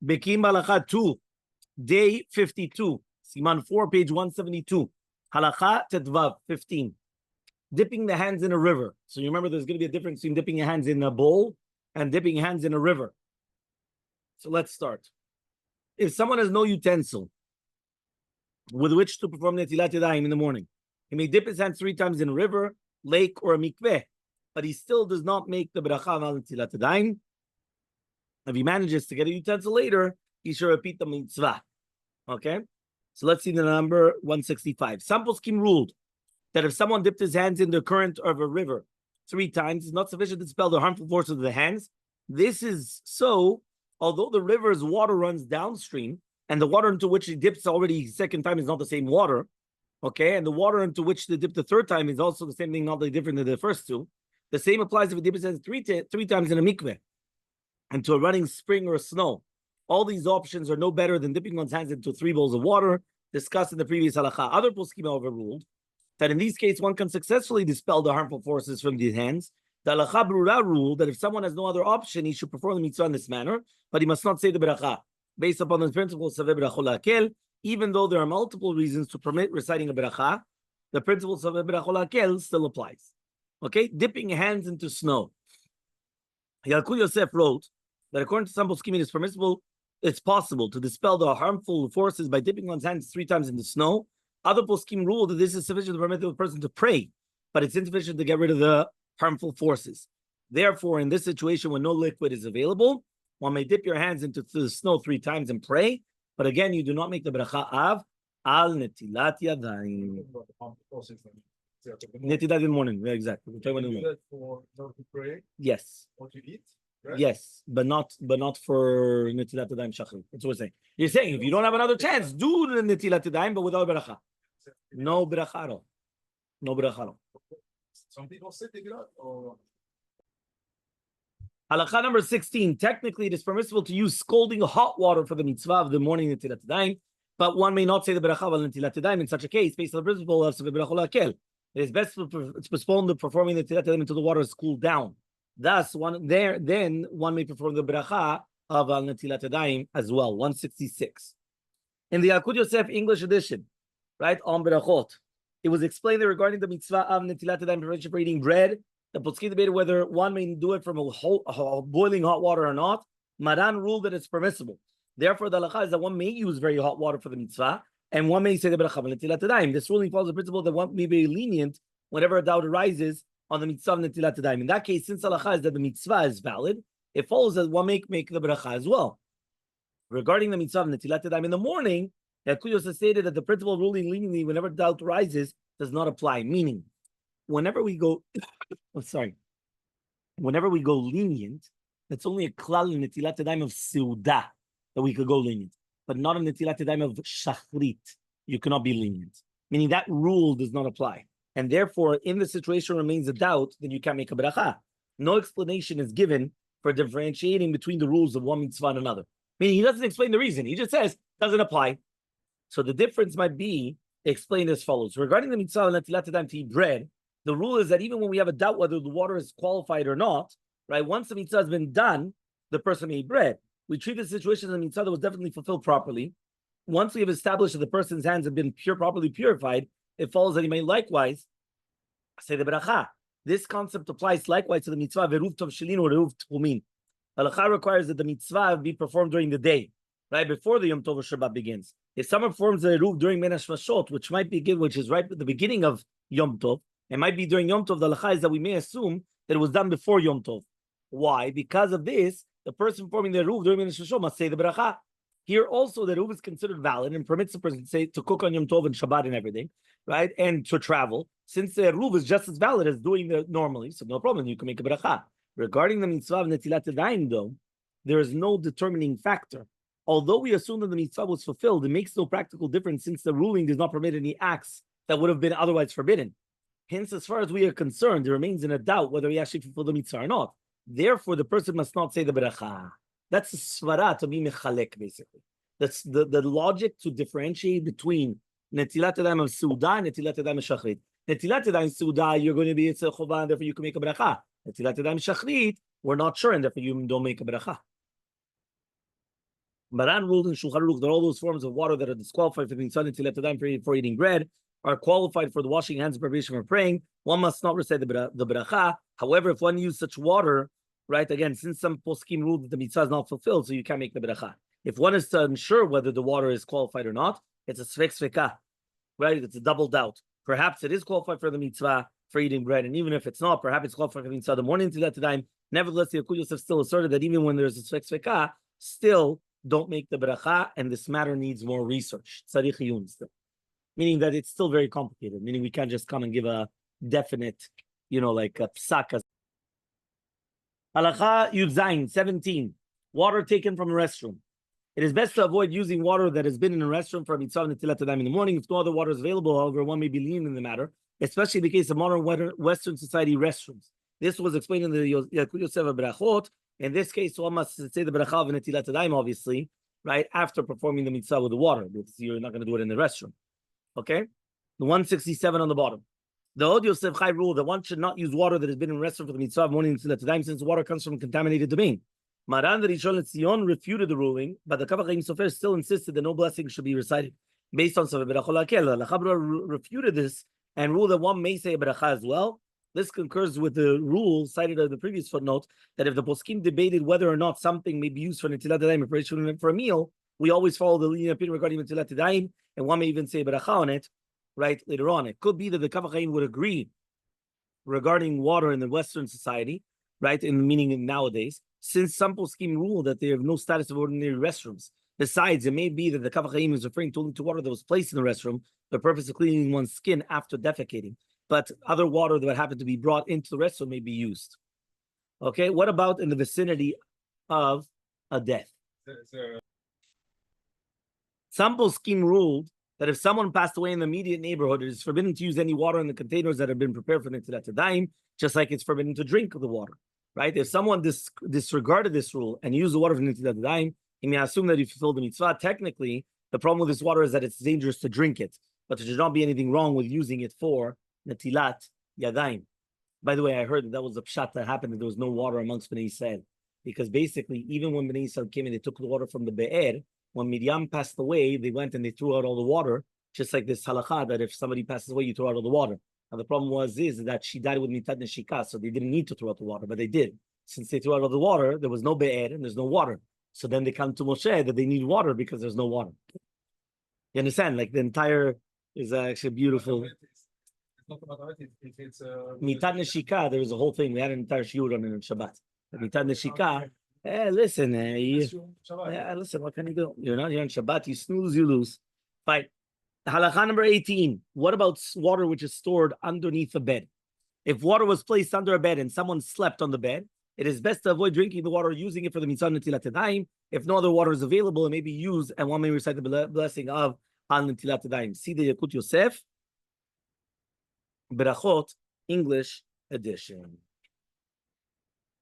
Bekiim Bahalacha 2, day 52. Siman 4, page 172. Halacha Tetvav 15. Dipping the hands in a river. So you remember there's going to be a difference between dipping your hands in a bowl and dipping your hands in a river. So let's start. If someone has no utensil with which to perform Netilat Yadayim in the morning, he may dip his hands 3 times in a river, lake, or a mikveh, but he still does not make the bracha al Netilat Yadayim. If he manages to get a utensil later, he should repeat the mitzvah. Okay? So let's see the number 165. Some poskim ruled that if someone dipped his hands in the current of a river 3 times, it's not sufficient to dispel the harmful forces of the hands. This is so, although the river's water runs downstream, and the water into which he dips already second time is not the same water, okay, and the water into which they dip the third time is also the same thing, not really different than the first two. The same applies if he dips his hands three times in a mikveh, and to a running spring or snow. All these options are no better than dipping one's hands into 3 bowls of water, discussed in the previous halacha. Other poskim overruled that in these cases one can successfully dispel the harmful forces from the hands. The halacha brura ruled that if someone has no other option, he should perform the mitzvah in this manner, but he must not say the bracha. Based upon the principle of saveh brachol hakel, even though there are multiple reasons to permit reciting a bracha, the principle of saveh brachol hakel still applies. Okay, dipping hands into snow. Yalkut Yosef wrote that according to some poskim, it's possible to dispel the harmful forces by dipping one's hands 3 times in the snow. Other poskim rule that this is sufficient to permit the person to pray, but it's insufficient to get rid of the harmful forces. Therefore, in this situation, when no liquid is available, one may dip your hands into the snow 3 times and pray, but again, you do not make the bracha of al Netilat Yadayim. Netilat in the morning, yeah, exactly. Do that for to pray? Yes. Or to eat? Right? Yes, but not for Netilat Yadayim Shachrit. That's what we're saying. You're saying if you don't have another chance, do the Netilat Yadayim, but without bracha. No bracha at all. No bracha at all. Some people say take it out. Or... Halakha number 16. Technically, it is permissible to use scalding hot water for the mitzvah of the morning Netilat Yadayim, but one may not say the bracha of Netilat Yadayim in such a case based on the principle of saveh brachol hakel. It is best to postpone the performing the Netilat Yadayim until the water is cooled down. Thus, then one may perform the bracha of Netilat Yadayim as well. 166. In the Yalkut Yosef English edition, right, on Berachot, it was explained that regarding the mitzvah of Netilat Yadayim preparation for eating bread, the poskim debated whether one may do it from a boiling hot water or not. Maran ruled that it's permissible. Therefore, the halacha is that one may use very hot water for the mitzvah, and one may say the bracha of Netilat Yadayim. This ruling follows the principle that one may be lenient whenever a doubt arises on the mitzvah of Netilat Yadayim. In that case, since halacha is that the mitzvah is valid, it follows that one may make the bracha as well. Regarding the mitzvah of Netilat Yadayim in the morning, Yalkut has stated that the principle of ruling leniently whenever doubt arises does not apply. Meaning, whenever we go, whenever we go lenient, that's only a klal in Netilat Yadayim of seudah that we could go lenient, but not in Netilat Yadayim of shachrit. You cannot be lenient. Meaning that rule does not apply. And therefore, in the situation remains a doubt, then you can't make a bracha. No explanation is given for differentiating between the rules of one mitzvah and another. Meaning he doesn't explain the reason. He just says, doesn't apply. So the difference might be explained as follows. Regarding the mitzvah of Netilat Yadayim to eat bread, the rule is that even when we have a doubt whether the water is qualified or not, right, once the mitzvah has been done, the person may eat bread. We treat the situation as a mitzvah that was definitely fulfilled properly. Once we have established that the person's hands have been properly purified, it follows that he may likewise say the bracha. This concept applies likewise to the mitzvah veruv tov shelin or veruv tchumin. Halacha requires that the mitzvah be performed during the day, right before the Yom Tov or Shabbat begins. If someone performs the eruv during Men HaShvashot, which is right at the beginning of Yom Tov, it might be during Yom Tov. The halacha is that we may assume that it was done before Yom Tov. Why? Because of this, the person performing the eruv during Men HaShvashot must say the bracha. Here also, the eruv is considered valid and permits the person to cook on Yom Tov and Shabbat and everything, right, and to travel. Since the eruv is just as valid as doing it normally, so no problem, you can make a bracha. Regarding the mitzvah of Netilat Yadayim, though, there is no determining factor. Although we assume that the mitzvah was fulfilled, it makes no practical difference since the ruling does not permit any acts that would have been otherwise forbidden. Hence, as far as we are concerned, there remains in a doubt whether he actually fulfilled the mitzvah or not. Therefore, the person must not say the bracha. That's the svara to be mechalek, basically. That's the logic to differentiate between Netilat Yadayim of seudah and Netilat Yadayim of shachrit. Netilat Yadayim seudah, you're going to be it's a chovah, and therefore you can make a bracha. Netilat Yadayim shachrit, we're not sure, and therefore you don't make a bracha. Maran ruled in Shulchan Aruch that all those forms of water that are disqualified for the mitzvah Netilat Yadayim for eating bread are qualified for the washing hands and preparation for praying. One must not recite the bracha. However, if one uses such water, right, again, since some poskim ruled that the mitzvah is not fulfilled, so you can't make the bracha. If one is to ensure whether the water is qualified or not, it's a sfek sveka, right? It's a double doubt. Perhaps it is qualified for the mitzvah for eating bread, and even if it's not, perhaps it's qualified for the mitzvah the morning to that time. Nevertheless, the Yekut Yosef still asserted that even when there's a sfek sveka, still don't make the bracha, and this matter needs more research. Tzarich iyun still. Meaning that it's still very complicated, meaning we can't just come and give a definite, like a psak. Halacha Yud Zayin 17. Water taken from a restroom. It is best to avoid using water that has been in a restroom for a mitzvah Netilat Yadayim in the morning. If no other water is available, however, one may be lenient in the matter, especially in the case of modern Western society restrooms. This was explained in the Yekut Yosef Brachot. In this case, one must say the bracha of Netilat Yadayim, obviously, right after performing the mitzvah with the water, because you're not going to do it in the restroom. Okay? The 167 on the bottom. The Od Yosef Chai rule that one should not use water that has been in a restroom for the mitzvah of morning Netilat Yadayim, since water comes from a contaminated domain. Maran the Rishon LeZion refuted the ruling, but the Kaf HaChaim Sofer still insisted that no blessing should be recited based on Sofer Berachol Hakel. The Chabra refuted this and ruled that one may say a bracha as well. This concurs with the rule cited in the previous footnote that if the poskim debated whether or not something may be used for Netilat Yadayim preparation for a meal, we always follow the lenient opinion regarding Netilat Yadayim, and one may even say bracha on it, right, later on. It could be that the Kaf HaChaim would agree regarding water in the Western society, right, in meaning nowadays, since some poskim rule that they have no status of ordinary restrooms. Besides, it may be that the Kaf HaChaim is referring to water that was placed in the restroom, the purpose of cleaning one's skin after defecating. But other water that happened to be brought into the restroom may be used. Okay, what about in the vicinity of a death? Some poskim ruled that if someone passed away in the immediate neighborhood, it is forbidden to use any water in the containers that have been prepared for Netilat Yadayim, just like it's forbidden to drink the water. Right? If someone disregarded this rule and used the water for Netilat Yadayim, he may assume that he fulfilled the mitzvah. Technically, the problem with this water is that it's dangerous to drink it, but there should not be anything wrong with using it for Netilat Yadayim. By the way, I heard that was a pshat that happened, that there was no water amongst Bnei Yisrael. Because basically, even when Bnei Yisrael came and they took the water from the Be'er, when Miriam passed away, they went and they threw out all the water, just like this halakha, that if somebody passes away, you throw out all the water. And the problem is that she died with mitat neshika, so they didn't need to throw out the water, but they did. Since they threw out all the water, there was no be'er and there's no water. So then they come to Moshe that they need water because there's no water. You understand? Like the entire is actually beautiful. Mitat neshika, there was a whole thing. We had an entire shiur on it on Shabbat. Mitat neshika. Listen, listen, what can you do? You're not here on Shabbat. You snooze, you lose. Fine. Halakha number 18. What about water which is stored underneath a bed? If water was placed under a bed and someone slept on the bed, it is best to avoid drinking the water or using it for the mitzvah Netilat Yadayim. If no other water is available, it may be used, and one may recite the blessing of Al Netilat Yadayim. See the Yekut Yosef Berachot English edition.